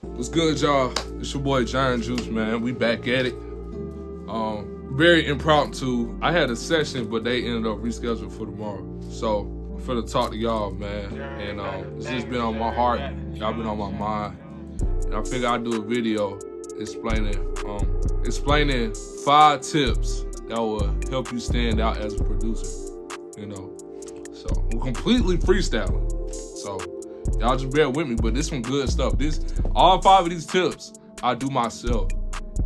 What's good, y'all? It's your boy Giant Juice, man. We back at it. Very impromptu. I had a session, but they ended up rescheduled for tomorrow. So I'm finna talk to y'all, man. And it's just been on my heart. Y'all been on my mind. And I figured I'd do a video explaining 5 tips that will help you stand out as a producer. You know, so I'm completely freestyling. So y'all just bear with me, but this some good stuff. All 5 of these tips I do myself,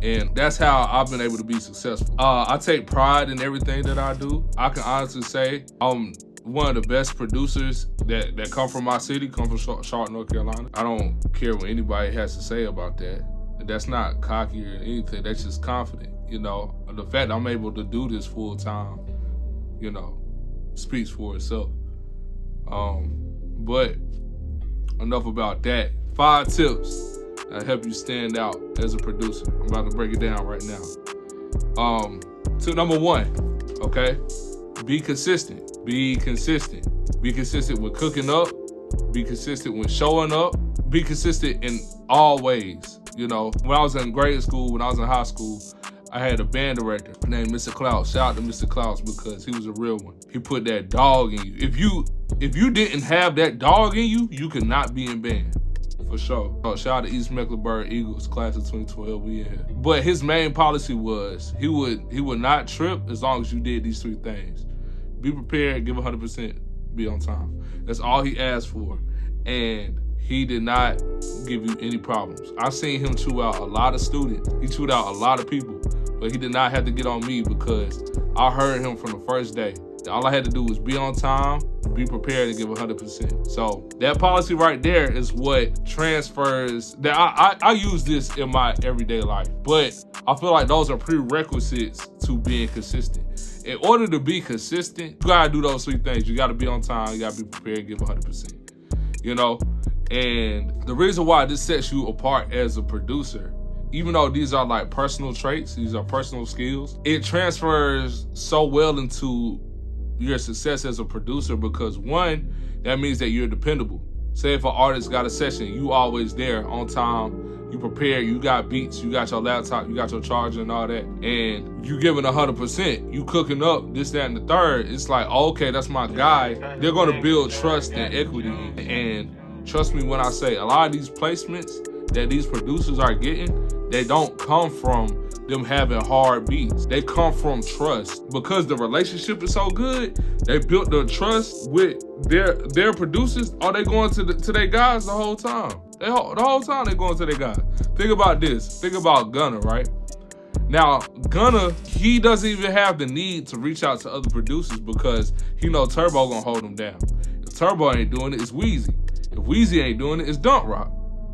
and that's how I've been able to be successful. I take pride in everything that I do. I can honestly say I'm one of the best producers that come from my city, come from Charlotte, North Carolina. I don't care what anybody has to say about that. That's not cocky or anything. That's just confident. You know, the fact that I'm able to do this full time, you know, speaks for itself. But enough about that. 5 tips that help you stand out as a producer. I'm about to break it down right now. Tip number 1, okay? Be consistent. Be consistent. Be consistent with cooking up. Be consistent with showing up. Be consistent in all ways. You know, when I was in grade school, when I was in high school, I had a band director named Mr. Klaus. Shout out to Mr. Klaus because he was a real one. He put that dog in you. If you didn't have that dog in you, you could not be in band. For sure. Shout out to East Mecklenburg Eagles, class of 2012, we in here. But his main policy was he would not trip as long as you did these 3 things. Be prepared, give 100%, be on time. That's all he asked for. And he did not give you any problems. I seen him chew out a lot of students. He chewed out a lot of people, but he did not have to get on me because I heard him from the first day. All I had to do was be on time, be prepared, and give 100%. So that policy right there is what transfers. That I use this in my everyday life, but I feel like those are prerequisites to being consistent. In order to be consistent, you gotta do those 3 things. You gotta be on time, you gotta be prepared, give 100%. You know, and the reason why this sets you apart as a producer, even though these are like personal traits, these are personal skills, it transfers so well into your success as a producer because 1, that means that you're dependable. Say if an artist got a session, you always there on time, you prepared, you got beats, you got your laptop, you got your charger and all that, and you giving 100%, you cooking up, this, that, and the third. It's like, okay, that's my guy. They're gonna build trust and equity. And trust me when I say a lot of these placements that these producers are getting, they don't come from them having hard beats. They come from trust. Because the relationship is so good, they built the trust with their producers. Are they going to their guys the whole time? The whole time they going to their guys. Think about this. Think about Gunna, right? Now, Gunna, he doesn't even have the need to reach out to other producers because he know Turbo gonna hold him down. If Turbo ain't doing it, it's Weezy. If Weezy ain't doing it, it's Dunk Rock.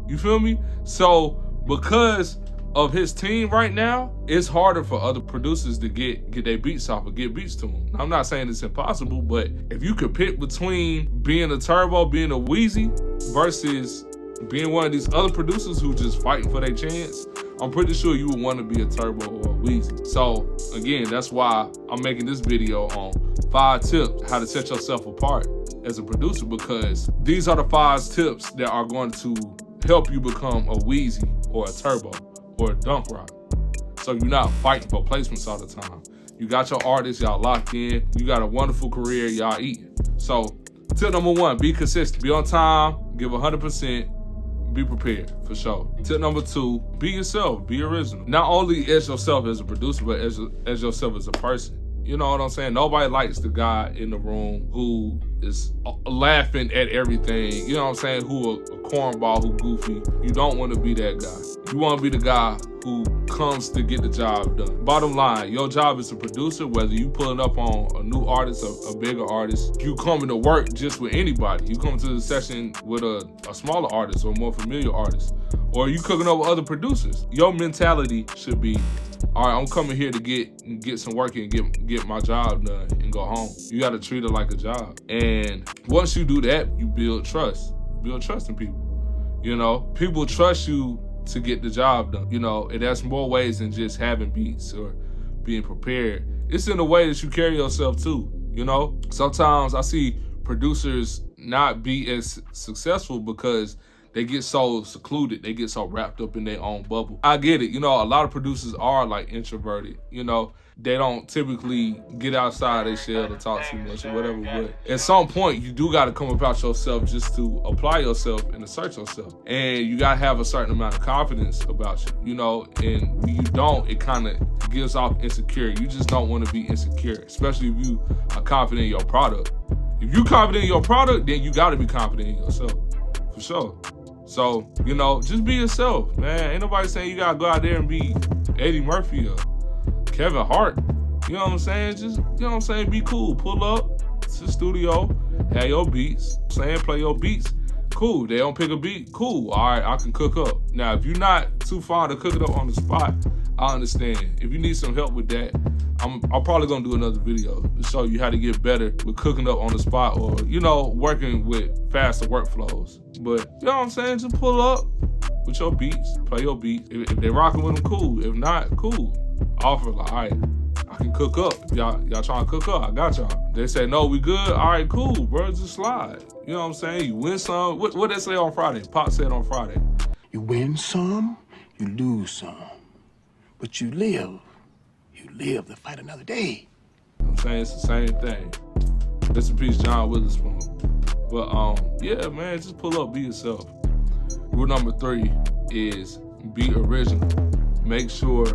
You feel me? So, because of his team right now, it's harder for other producers to get their beats off or get beats to them. I'm not saying it's impossible, but if you could pick between being a Turbo, being a Weezy, versus being one of these other producers who just fighting for their chance, I'm pretty sure you would want to be a Turbo or a Weezy. So again, that's why I'm making this video on 5 tips how to set yourself apart as a producer, because these are the 5 tips that are going to help you become a Weezy or a Turbo or a Dunk Rock. So you're not fighting for placements all the time. You got your artists, y'all locked in. You got a wonderful career, y'all eating. So tip number 1, be consistent. Be on time, give 100%, be prepared, for sure. Tip number 2, be yourself, be original. Not only as yourself as a producer, but as yourself as a person. You know what I'm saying? Nobody likes the guy in the room who is laughing at everything. You know what I'm saying? Who a cornball, who goofy. You don't want to be that guy. You want to be the guy who comes to get the job done. Bottom line, your job as a producer, whether you pulling up on a new artist, a bigger artist, you coming to work just with anybody. You come to the session with a smaller artist or a more familiar artist, or you cooking up with other producers. Your mentality should be, all right, I'm coming here to get some work and get my job done and go home. You got to treat it like a job. And once you do that, you build trust. Build trust in people. You know, people trust you to get the job done. You know, and that's more ways than just having beats or being prepared. It's in the way that you carry yourself too. You know, sometimes I see producers not be as successful because they get so secluded, they get so wrapped up in their own bubble. I get it, you know, a lot of producers are like introverted, you know, they don't typically get outside their shell to talk too much or whatever, but at some point you do gotta come about yourself just to apply yourself and assert yourself. And you gotta have a certain amount of confidence about you, you know, and when you don't, it kind of gives off insecure. You just don't wanna be insecure, especially if you are confident in your product. If you confident in your product, then you gotta be confident in yourself, for sure. So, you know, just be yourself, man. Ain't nobody saying you gotta go out there and be Eddie Murphy or Kevin Hart. You know what I'm saying? Just, you know what I'm saying? Be cool. Pull up to the studio, have your beats, play your beats. Cool. They don't pick a beat. Cool. All right, I can cook up. Now, if you're not too far to cook it up on the spot, I understand. If you need some help with that, I'm probably gonna do another video to show you how to get better with cooking up on the spot, or, you know, working with faster workflows. But, you know what I'm saying? Just pull up with your beats, play your beats. If they rocking with them, cool. If not, cool. Offer like, all right, I can cook up. If y'all trying to cook up, I got y'all. They say, no, we good. All right, cool, bro, just slide. You know what I'm saying? You win some. What they say on Friday? Pop said on Friday. You win some, you lose some. But you live to fight another day. You know what I'm saying? It's the same thing. Rest in peace, John Witherspoon. But yeah, man, just pull up, be yourself. Rule number 3 is be original. Make sure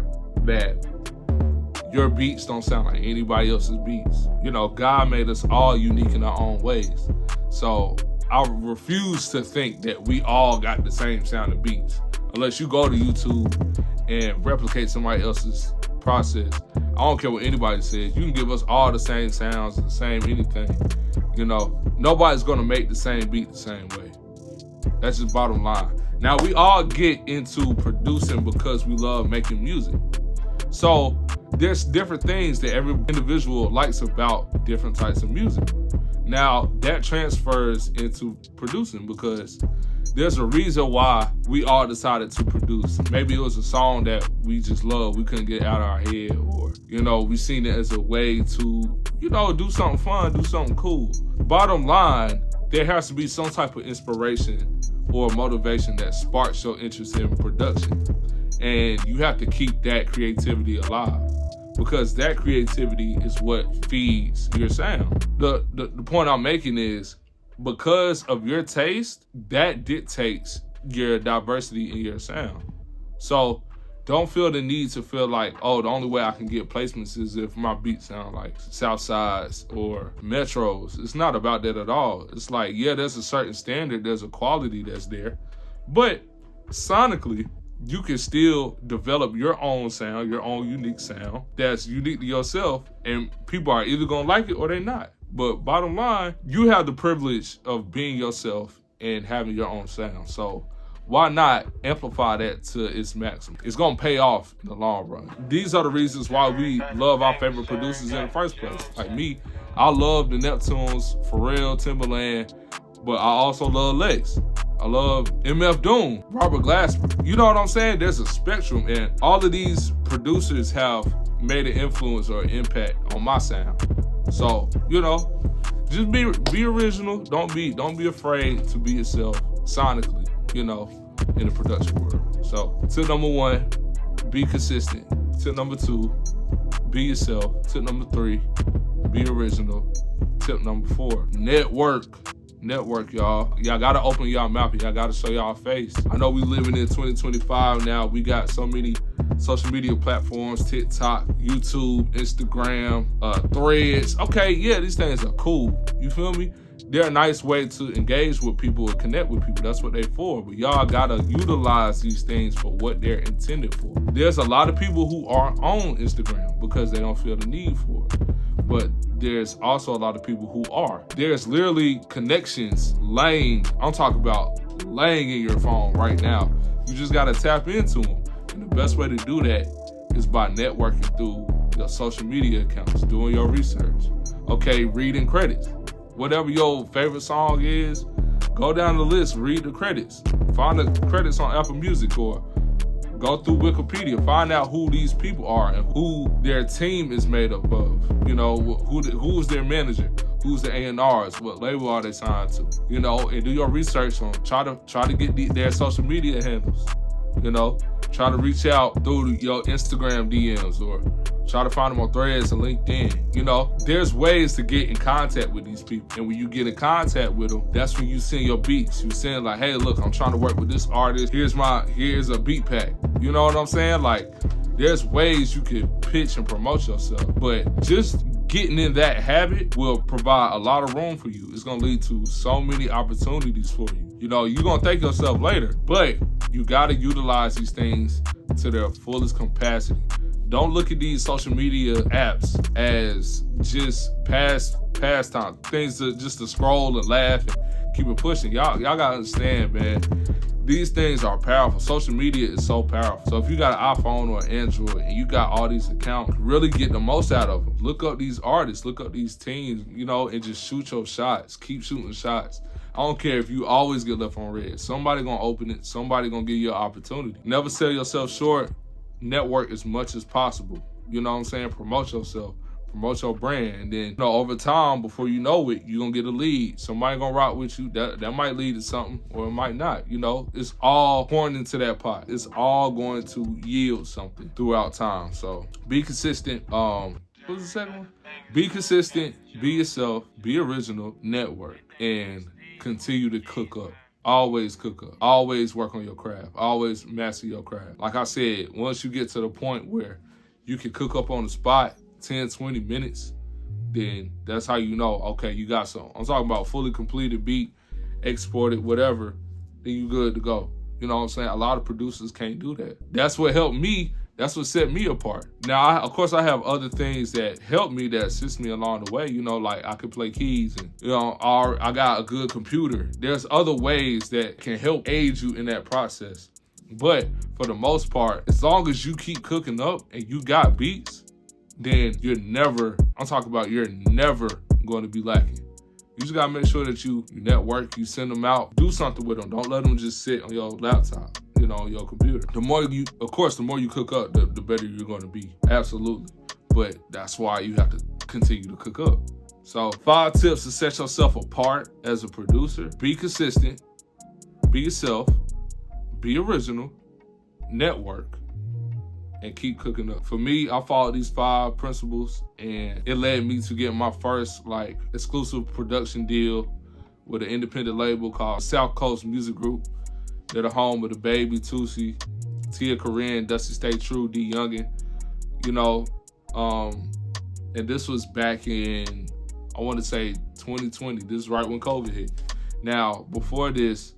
that your beats don't sound like anybody else's beats. You know, God made us all unique in our own ways. So I refuse to think that we all got the same sounding beats. Unless you go to YouTube and replicate somebody else's process. I don't care what anybody says. You can give us all the same sounds, the same anything. You know, nobody's gonna make the same beat the same way. That's just bottom line. Now, we all get into producing because we love making music. So there's different things that every individual likes about different types of music. Now, that transfers into producing because there's a reason why we all decided to produce. Maybe it was a song that we just love, we couldn't get out of our head, or, you know, we seen it as a way to, you know, do something fun, do something cool. Bottom line, there has to be some type of inspiration or motivation that sparks your interest in production. And you have to keep that creativity alive, because that creativity is what feeds your sound. The point I'm making is, because of your taste, that dictates your diversity in your sound. So don't feel the need to feel like, oh, the only way I can get placements is if my beats sound like Southsides or Metros. It's not about that at all. It's like, yeah, there's a certain standard, there's a quality that's there, but sonically, you can still develop your own sound, your own unique sound that's unique to yourself, and people are either gonna like it or they're not. But bottom line, you have the privilege of being yourself and having your own sound. So why not amplify that to its maximum? It's gonna pay off in the long run. These are the reasons why we love our favorite producers in the first place. Like me, I love the Neptunes, Pharrell, Timbaland, but I also love Lex. I love MF Doom, Robert Glasper. You know what I'm saying? There's a spectrum, and all of these producers have made an influence or impact on my sound. So, you know, just be original. Don't be afraid to be yourself sonically, you know, in the production world. So, tip number 1, be consistent. Tip number 2, be yourself. Tip number 3, be original. Tip number 4, network, y'all. Y'all gotta open y'all mouth. Y'all gotta show y'all face. I know we living in 2025 now. We got so many social media platforms, TikTok, YouTube, Instagram, Threads. Okay, yeah, these things are cool. You feel me? They're a nice way to engage with people and connect with people. That's what they're for. But y'all gotta utilize these things for what they're intended for. There's a lot of people who are on Instagram because they don't feel the need for it. But there's also a lot of people who are. There's literally connections laying, I'm talking about laying in your phone right now. You just gotta tap into them. And the best way to do that is by networking through your social media accounts, doing your research. Okay, reading credits. Whatever your favorite song is, go down the list, read the credits. Find the credits on Apple Music, or go through Wikipedia, find out who these people are and who their team is made up of. You know, who's their manager, who's the A&Rs, what label are they signed to, you know, and do your research on, try to get their social media handles, you know, try to reach out through your Instagram DMs or try to find them on Threads and LinkedIn. You know, there's ways to get in contact with these people. And when you get in contact with them, that's when you send your beats. You send like, hey, look, I'm trying to work with this artist. Here's a beat pack. You know what I'm saying? Like, there's ways you can pitch and promote yourself. But just getting in that habit will provide a lot of room for you. It's gonna lead to so many opportunities for you. You know, you're gonna thank yourself later, but you gotta utilize these things to their fullest capacity. Don't look at these social media apps as just pastime, things just to scroll and laugh and keep it pushing. Y'all gotta understand, man. These things are powerful. Social media is so powerful. So if you got an iPhone or an Android and you got all these accounts, really get the most out of them. Look up these artists, look up these teams, you know, and just shoot your shots. Keep shooting shots. I don't care if you always get left on red. Somebody gonna open it. Somebody gonna give you an opportunity. Never sell yourself short. Network as much as possible. You know what I'm saying? Promote yourself. Promote your brand. And then, you know, over time, before you know it, you're gonna get a lead. Somebody gonna rock with you. That might lead to something or it might not. You know, it's all pouring into that pot. It's all going to yield something throughout time. So be consistent. What was the second one? Be consistent, be yourself, be original, network, and continue to cook up. Always cook up. Always work on your craft. Always master your craft. Like I said, once you get to the point where you can cook up on the spot 10, 20 minutes, then that's how you know, okay, you got something. I'm talking about fully completed beat, exported, whatever, then you good to go. You know what I'm saying? A lot of producers can't do that. That's what helped me. That's what set me apart. Now, of course, I have other things that help me, that assist me along the way. You know, like I can play keys and, you know, I got a good computer. There's other ways that can help aid you in that process. But for the most part, as long as you keep cooking up and you got beats, then you're never going to be lacking. You just got to make sure that you network, you send them out, do something with them. Don't let them just sit on your laptop, you know, on your computer. The more you cook up, the better you're going to be. Absolutely. But that's why you have to continue to cook up. So 5 tips to set yourself apart as a producer. Be consistent, be yourself, be original, network, and keep cooking up. For me, I followed these 5 principles and it led me to get my first like exclusive production deal with an independent label called South Coast Music Group. They're the home of the Baby, Toosii, Corine, Dusty Stay True, Dee Younginn, you know, and this was back in, I want to say 2020. This is right when COVID hit. Now, before this,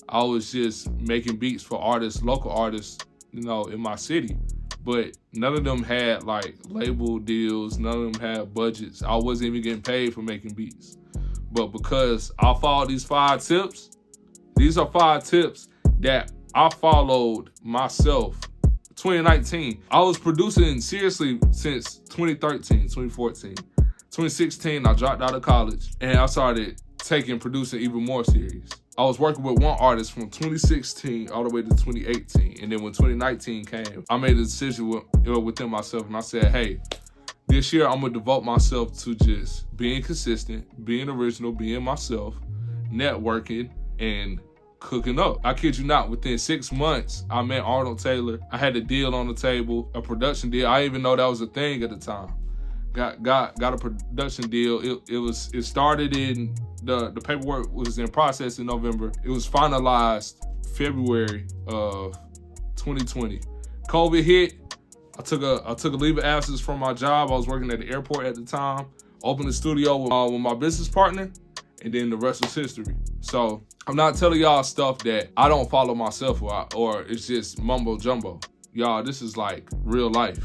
I was just making beats for artists, local artists, you know, in my city. But none of them had like label deals. None of them had budgets. I wasn't even getting paid for making beats. But because I followed these 5 tips, these are 5 tips that I followed myself. 2019, I was producing seriously since 2013, 2014. 2016, I dropped out of college and I started producing even more serious. I was working with one artist from 2016 all the way to 2018. And then when 2019 came, I made a decision within myself and I said, hey, this year I'm gonna devote myself to just being consistent, being original, being myself, networking, and cooking up. I kid you not, within 6 months, I met Arnold Taylor. I had a deal on the table, a production deal. I didn't even know that was a thing at the time. Got a production deal. It started in the paperwork was in process in November. It was finalized February of 2020. COVID hit. I took a leave of absence from my job. I was working at the airport at the time. Opened the studio with my business partner, and then the rest was history. So I'm not telling y'all stuff that I don't follow myself or it's just mumbo jumbo. Y'all, this is like real life.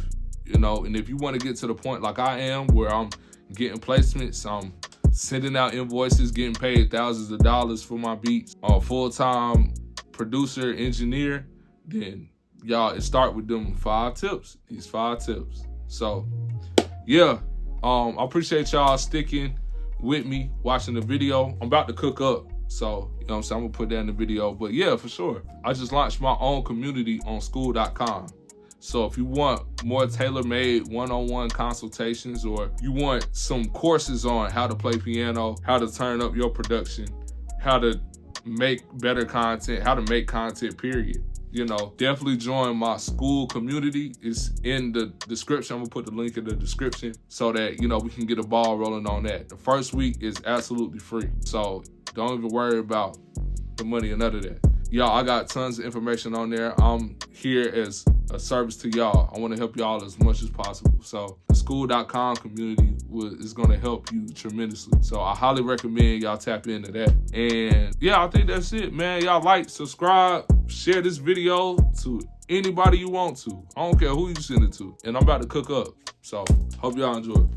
You know, and if you want to get to the point like I am, where I'm getting placements, I'm sending out invoices, getting paid thousands of dollars for my beats, full-time producer, engineer, then y'all, it start with them 5 tips, these 5 tips. So, yeah, I appreciate y'all sticking with me, watching the video. I'm about to cook up, so, you know what I'm saying, I'm going to put that in the video. But yeah, for sure, I just launched my own community on school.com. So if you want more tailor-made one-on-one consultations, or you want some courses on how to play piano, how to turn up your production, how to make better content, how to make content, period, you know, definitely join my school community. It's in the description. I'm gonna put the link in the description so that, you know, we can get a ball rolling on that. The first week is absolutely free. So don't even worry about the money or none of that. Y'all, I got tons of information on there. I'm here as a service to y'all. I want to help y'all as much as possible. So the school.com community is going to help you tremendously. So I highly recommend y'all tap into that. And yeah, I think that's it, man. Y'all like, subscribe, share this video to anybody you want to. I don't care who you send it to. And I'm about to cook up. So hope y'all enjoy it.